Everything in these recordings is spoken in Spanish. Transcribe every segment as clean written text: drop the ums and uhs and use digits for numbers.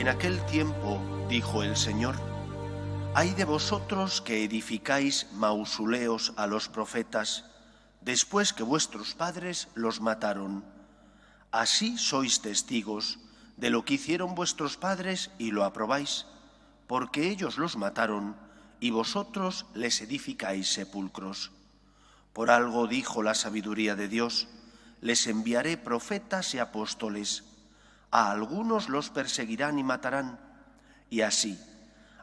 En aquel tiempo, dijo el Señor, «Ay de vosotros que edificáis mausoleos a los profetas, después que vuestros padres los mataron. Así sois testigos de lo que hicieron vuestros padres y lo aprobáis, porque ellos los mataron y vosotros les edificáis sepulcros. Por algo dijo la sabiduría de Dios, les enviaré profetas y apóstoles. A algunos los perseguirán y matarán, y así,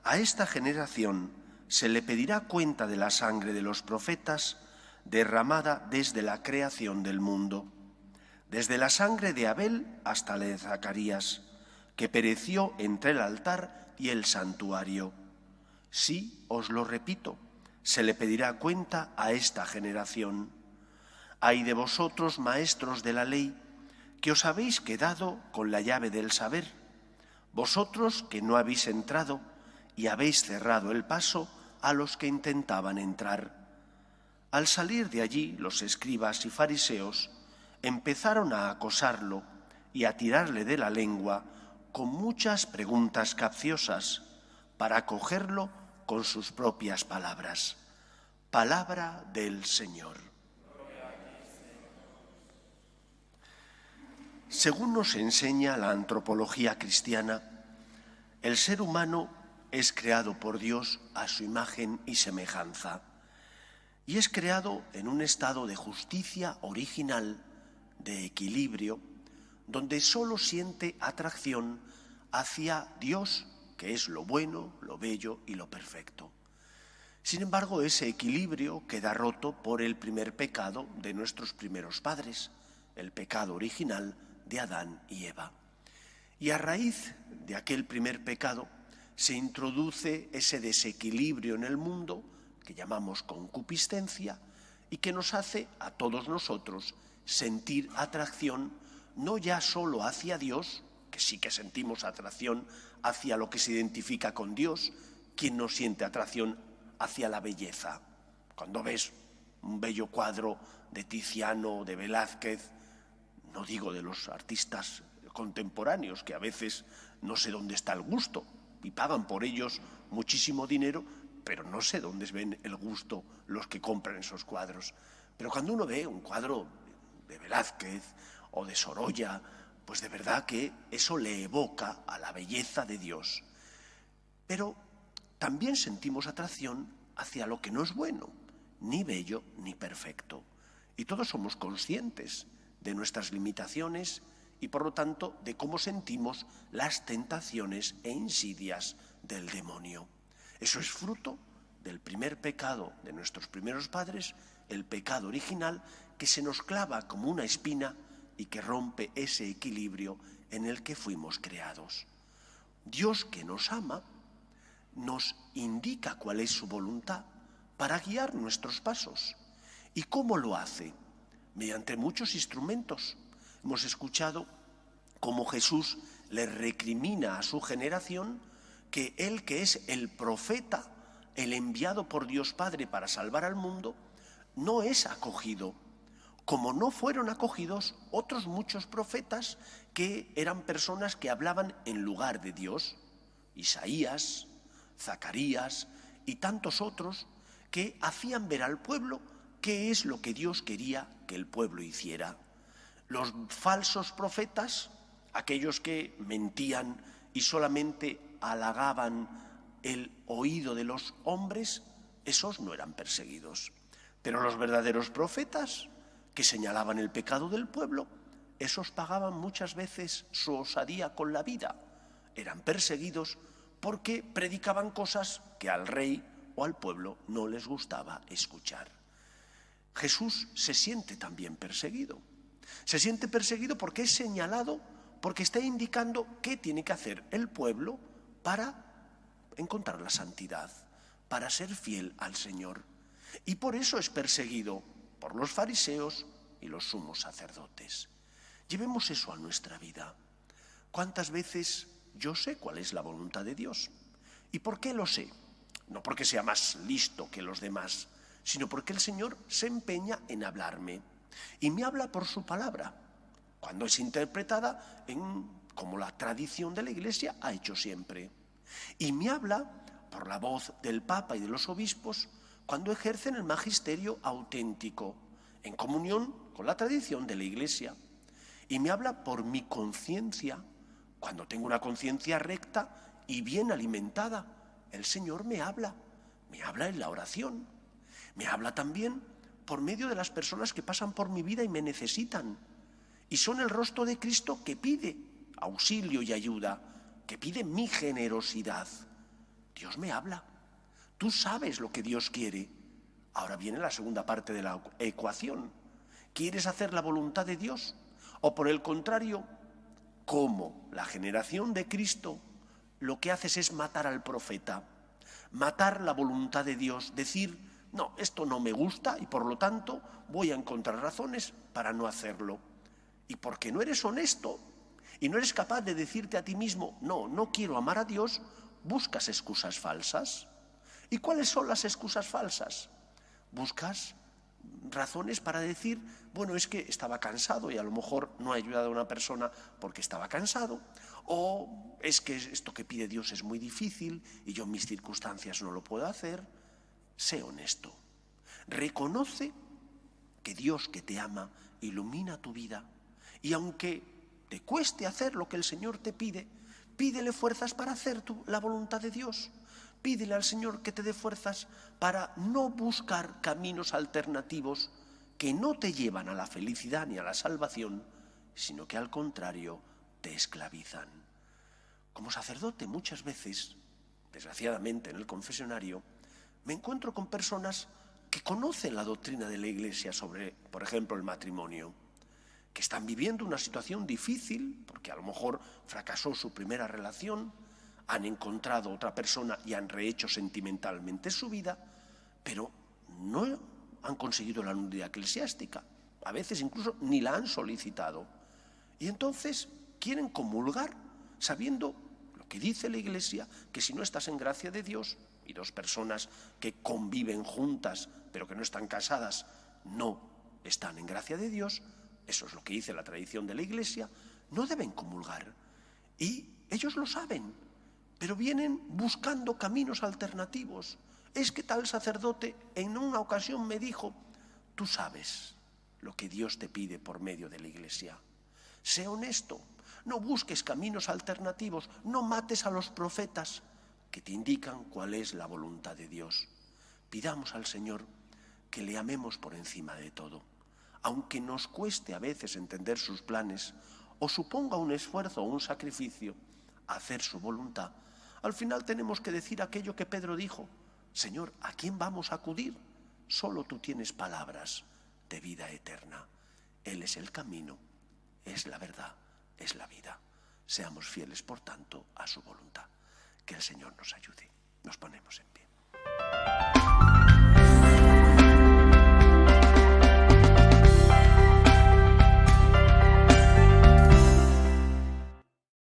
a esta generación se le pedirá cuenta de la sangre de los profetas derramada desde la creación del mundo, desde la sangre de Abel hasta la de Zacarías, que pereció entre el altar y el santuario. Sí, os lo repito, se le pedirá cuenta a esta generación. Ay de vosotros, maestros de la ley, que os habéis quedado con la llave del saber, vosotros que no habéis entrado y habéis cerrado el paso a los que intentaban entrar. Al salir de allí, los escribas y fariseos empezaron a acosarlo y a tirarle de la lengua con muchas preguntas capciosas para cogerlo con sus propias palabras. Palabra del Señor. Según nos enseña la antropología cristiana, el ser humano es creado por Dios a su imagen y semejanza, y es creado en un estado de justicia original, de equilibrio, donde solo siente atracción hacia Dios, que es lo bueno, lo bello y lo perfecto. Sin embargo, ese equilibrio queda roto por el primer pecado de nuestros primeros padres, el pecado original de Adán y Eva. Y a raíz de aquel primer pecado se introduce ese desequilibrio en el mundo que llamamos concupiscencia y que nos hace a todos nosotros sentir atracción no ya solo hacia Dios, que sí que sentimos atracción hacia lo que se identifica con Dios, quien no siente atracción hacia la belleza. Cuando ves un bello cuadro de Tiziano, de Velázquez, no digo de los artistas contemporáneos, que a veces no sé dónde está el gusto y pagan por ellos muchísimo dinero, pero no sé dónde ven el gusto los que compran esos cuadros. Pero cuando uno ve un cuadro de Velázquez o de Sorolla, pues de verdad que eso le evoca a la belleza de Dios. Pero también sentimos atracción hacia lo que no es bueno, ni bello ni perfecto. Y todos somos conscientes de nuestras limitaciones y por lo tanto de cómo sentimos las tentaciones e insidias del demonio. Eso es fruto del primer pecado de nuestros primeros padres, el pecado original, que se nos clava como una espina y que rompe ese equilibrio en el que fuimos creados. Dios, que nos ama, nos indica cuál es su voluntad para guiar nuestros pasos. ¿Y cómo lo hace? Mediante muchos instrumentos. Hemos escuchado cómo Jesús le recrimina a su generación que él, que es el profeta, el enviado por Dios Padre para salvar al mundo, no es acogido, como no fueron acogidos otros muchos profetas que eran personas que hablaban en lugar de Dios, Isaías, Zacarías y tantos otros que hacían ver al pueblo qué es lo que Dios quería que el pueblo hiciera. Los falsos profetas, aquellos que mentían y solamente halagaban el oído de los hombres, esos no eran perseguidos. Pero los verdaderos profetas, que señalaban el pecado del pueblo, esos pagaban muchas veces su osadía con la vida. Eran perseguidos porque predicaban cosas que al rey o al pueblo no les gustaba escuchar. Jesús se siente también perseguido. Se siente perseguido porque es señalado, porque está indicando qué tiene que hacer el pueblo para encontrar la santidad, para ser fiel al Señor. Y por eso es perseguido por los fariseos y los sumos sacerdotes. Llevemos eso a nuestra vida. ¿Cuántas veces yo sé cuál es la voluntad de Dios? ¿Y por qué lo sé? No porque sea más listo que los demás, sino porque el Señor se empeña en hablarme. Y me habla por su palabra, cuando es interpretada como la tradición de la Iglesia ha hecho siempre. Y me habla por la voz del Papa y de los obispos cuando ejercen el magisterio auténtico, en comunión con la tradición de la Iglesia. Y me habla por mi conciencia, cuando tengo una conciencia recta y bien alimentada. El Señor me habla en la oración, me habla también por medio de las personas que pasan por mi vida y me necesitan. Y son el rostro de Cristo que pide auxilio y ayuda, que pide mi generosidad. Dios me habla. Tú sabes lo que Dios quiere. Ahora viene la segunda parte de la ecuación. ¿Quieres hacer la voluntad de Dios? O por el contrario, como la generación de Cristo, lo que haces es matar al profeta, matar la voluntad de Dios, decir, no, esto no me gusta y por lo tanto voy a encontrar razones para no hacerlo. Y porque no eres honesto y no eres capaz de decirte a ti mismo, no quiero amar a Dios, buscas excusas falsas. ¿Y cuáles son las excusas falsas? Buscas razones para decir, bueno, es que estaba cansado y a lo mejor no he ayudado a una persona porque estaba cansado, o es que esto que pide Dios es muy difícil y yo en mis circunstancias no lo puedo hacer. Sé honesto. Reconoce que Dios que te ama ilumina tu vida y aunque te cueste hacer lo que el Señor te pide, pídele fuerzas para hacer la voluntad de Dios. Pídele al Señor que te dé fuerzas para no buscar caminos alternativos que no te llevan a la felicidad ni a la salvación, sino que al contrario te esclavizan. Como sacerdote muchas veces, desgraciadamente en el confesionario, me encuentro con personas que conocen la doctrina de la Iglesia sobre, por ejemplo, el matrimonio, que están viviendo una situación difícil porque a lo mejor fracasó su primera relación, han encontrado otra persona y han rehecho sentimentalmente su vida, pero no han conseguido la nulidad eclesiástica. A veces incluso ni la han solicitado. Y entonces quieren comulgar sabiendo lo que dice la Iglesia, que si no estás en gracia de Dios, y dos personas que conviven juntas pero que no están casadas no están en gracia de Dios, eso es lo que dice la tradición de la Iglesia, no deben comulgar. Y ellos lo saben, pero vienen buscando caminos alternativos. Es que tal sacerdote en una ocasión me dijo, tú sabes lo que Dios te pide por medio de la Iglesia. Sé honesto, no busques caminos alternativos, no mates a los profetas que te indican cuál es la voluntad de Dios. Pidamos al Señor que le amemos por encima de todo, aunque nos cueste a veces entender sus planes o suponga un esfuerzo o un sacrificio hacer su voluntad. Al final tenemos que decir aquello que Pedro dijo, Señor, ¿a quién vamos a acudir? Solo tú tienes palabras de vida eterna. Él es el camino, es la verdad, es la vida. Seamos fieles, por tanto, a su voluntad. Que el Señor nos ayude. Nos ponemos en pie.